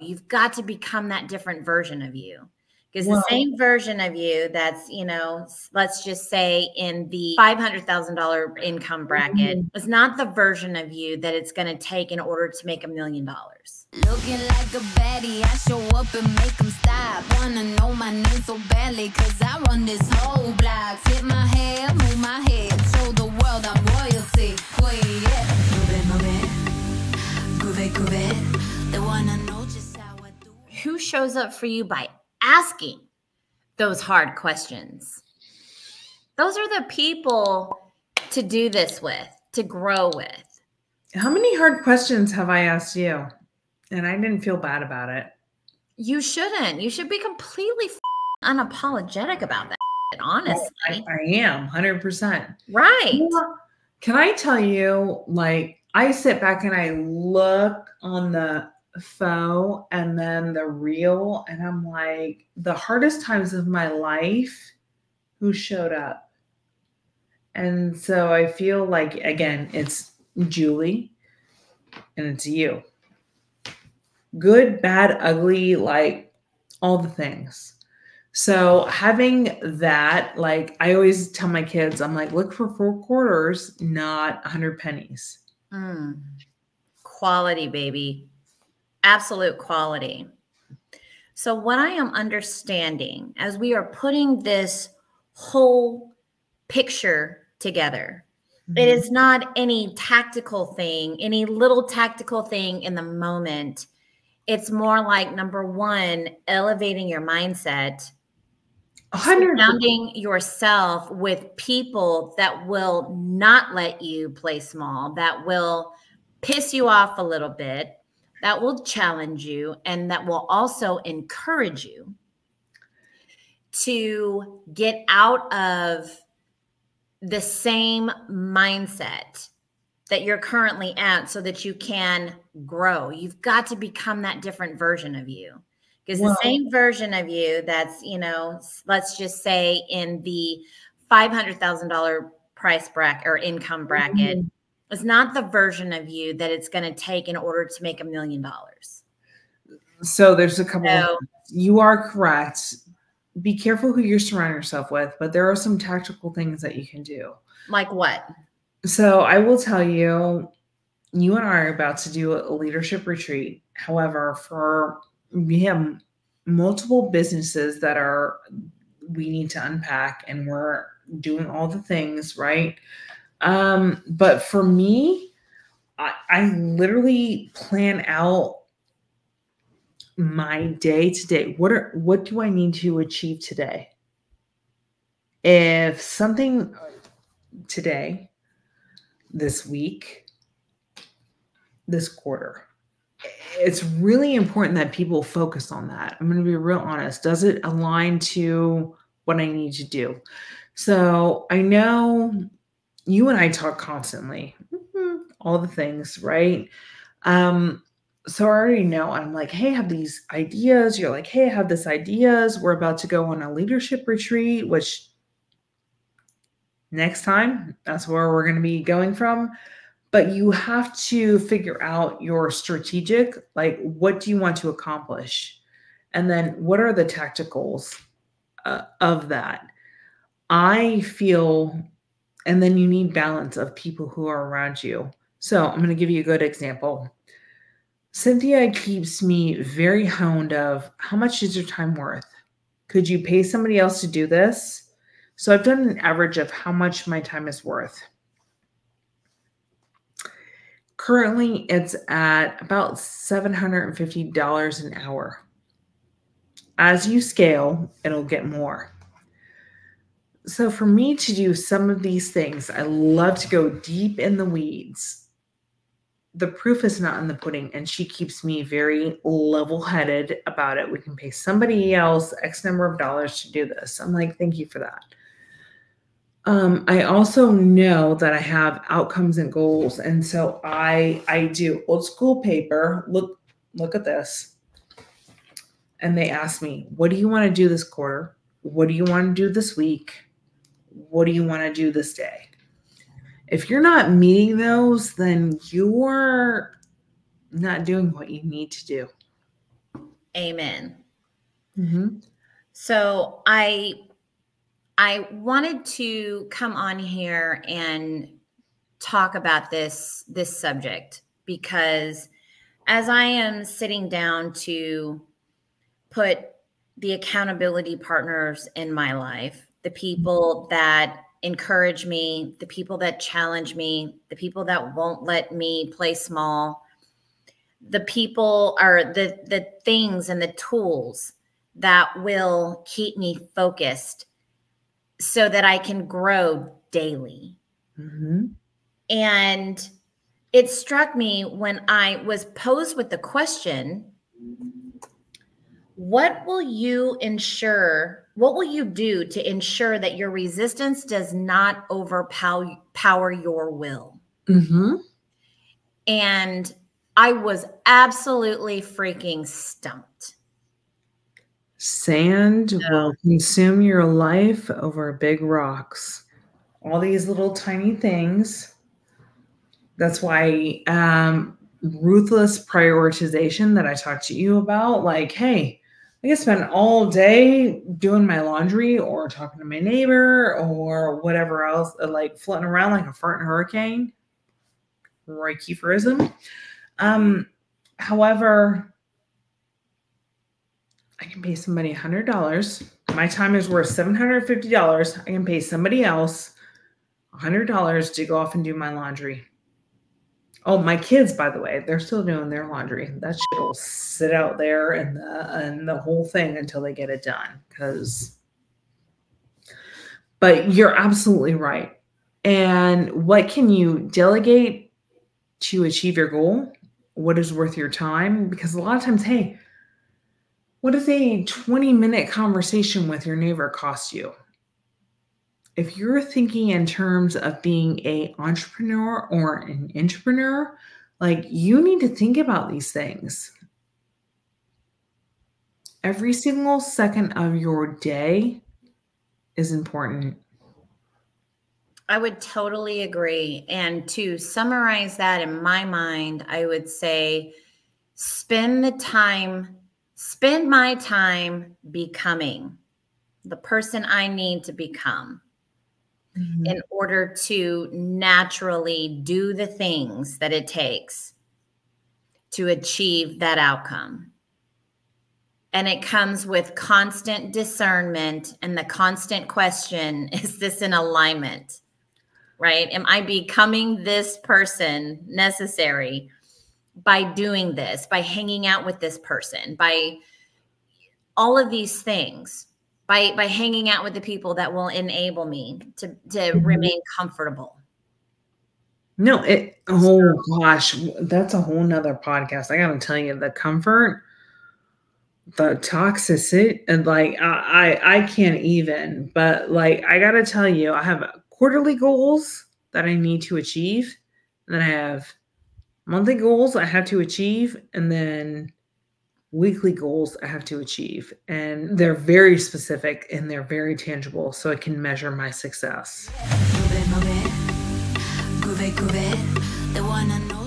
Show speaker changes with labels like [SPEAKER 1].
[SPEAKER 1] You've got to become that different version of you. Because the same version of you that's, let's just say in the $500,000 income bracket is not the version of you that it's going to take in order to make $1 million.
[SPEAKER 2] Looking like a baddie, I show up and make them stop. Wanna know my name so badly, cause I run this whole block. Flip my hair, move my head, show the world I'm royalty. Boy, yeah. Move it. They wanna know just how I do it.
[SPEAKER 1] Who shows up for you by asking those hard questions? Those are the people to do this with, to grow with.
[SPEAKER 3] How many hard questions have I asked you? And I didn't feel bad about it.
[SPEAKER 1] You shouldn't. You should be completely unapologetic about that, honestly.
[SPEAKER 3] I am, 100%.
[SPEAKER 1] Right.
[SPEAKER 3] Can I tell you, like, I sit back and I look on the faux and then the real, and I'm like, the hardest times of my life, who showed up? And so I feel like, again, it's Julie and it's you. Good, bad, ugly, like all the things. So having that, like I always tell my kids, I'm like, look for 4 quarters, not 100 pennies.
[SPEAKER 1] Quality, baby. Absolute quality. So what I am understanding as we are putting this whole picture together, it is not any tactical thing, any little tactical thing in the moment. It's more like, number one, elevating your mindset, surrounding yourself with people that will not let you play small, that will piss you off a little bit, that will challenge you, and that will also encourage you to get out of the same mindset that you're currently at so that you can grow. You've got to become that different version of you. Because the same version of you that's, let's just say in the $500,000 price bracket or income bracket is not the version of you that it's going to take in order to make $1 million.
[SPEAKER 3] So there's a couple of, you are correct. Be careful who you surround yourself with, but there are some tactical things that you can do.
[SPEAKER 1] Like what?
[SPEAKER 3] So I will tell you, you and I are about to do a leadership retreat. However, we have multiple businesses that we need to unpack, and we're doing all the things, right? But for me, I literally plan out my day to day. What do I need to achieve today? If something today, this week, this quarter, it's really important that people focus on that. I'm going to be real honest. Does it align to what I need to do? So I know you and I talk constantly, all the things, right? So I already know, I'm like, hey, I have these ideas. You're like, hey, I have this ideas. We're about to go on a leadership retreat, which next time, that's where we're going to be going from. But you have to figure out your strategic, like, what do you want to accomplish? And then what are the tacticals of that? I feel, and then you need balance of people who are around you. So I'm going to give you a good example. Cynthia keeps me very honed of, how much is your time worth? Could you pay somebody else to do this? So I've done an average of how much my time is worth. Currently, it's at about $750 an hour. As you scale, it'll get more. So for me to do some of these things, I love to go deep in the weeds. The proof is not in the pudding, and she keeps me very level-headed about it. We can pay somebody else X number of dollars to do this. I'm like, thank you for that. I also know that I have outcomes and goals. And so I do old school paper. Look at this. And they ask me, what do you want to do this quarter? What do you want to do this week? What do you want to do this day? If you're not meeting those, then you're not doing what you need to do.
[SPEAKER 1] Amen.
[SPEAKER 3] Mm-hmm.
[SPEAKER 1] So I wanted to come on here and talk about this subject, because as I am sitting down to put the accountability partners in my life, the people that encourage me, the people that challenge me, the people that won't let me play small, the people are the things and the tools that will keep me focused so that I can grow daily.
[SPEAKER 3] Mm-hmm.
[SPEAKER 1] And it struck me when I was posed with the question, what will you do to ensure that your resistance does not overpower your will?
[SPEAKER 3] Mm-hmm.
[SPEAKER 1] And I was absolutely freaking stumped.
[SPEAKER 3] Sand will consume your life over big rocks. All these little tiny things. That's why ruthless prioritization that I talked to you about, like, hey, I can spend all day doing my laundry or talking to my neighbor or whatever else, like floating around like a fart in a hurricane. Roy Kieferism. However, I can pay somebody $100. My time is worth $750. I can pay somebody else $100 to go off and do my laundry. Oh, my kids, by the way, they're still doing their laundry. That shit will sit out there and the whole thing until they get it done. But you're absolutely right. And what can you delegate to achieve your goal? What is worth your time? Because a lot of times, hey, what does a 20-minute conversation with your neighbor cost you? If you're thinking in terms of being an entrepreneur or an entrepreneur, like, you need to think about these things. Every single second of your day is important.
[SPEAKER 1] I would totally agree. And to summarize that in my mind, I would say spend my time becoming the person I need to become in order to naturally do the things that it takes to achieve that outcome. And it comes with constant discernment and the constant question, is this in alignment, right? Am I becoming this person necessary by doing this, by hanging out with this person, by all of these things, by hanging out with the people that will enable me to remain comfortable?
[SPEAKER 3] No, oh gosh, that's a whole nother podcast. I gotta tell you, the comfort, the toxicity, and like I can't even, but like I gotta tell you, I have quarterly goals that I need to achieve, and then I have monthly goals I have to achieve, and then weekly goals I have to achieve. And they're very specific and they're very tangible, so I can measure my success.
[SPEAKER 2] The one I know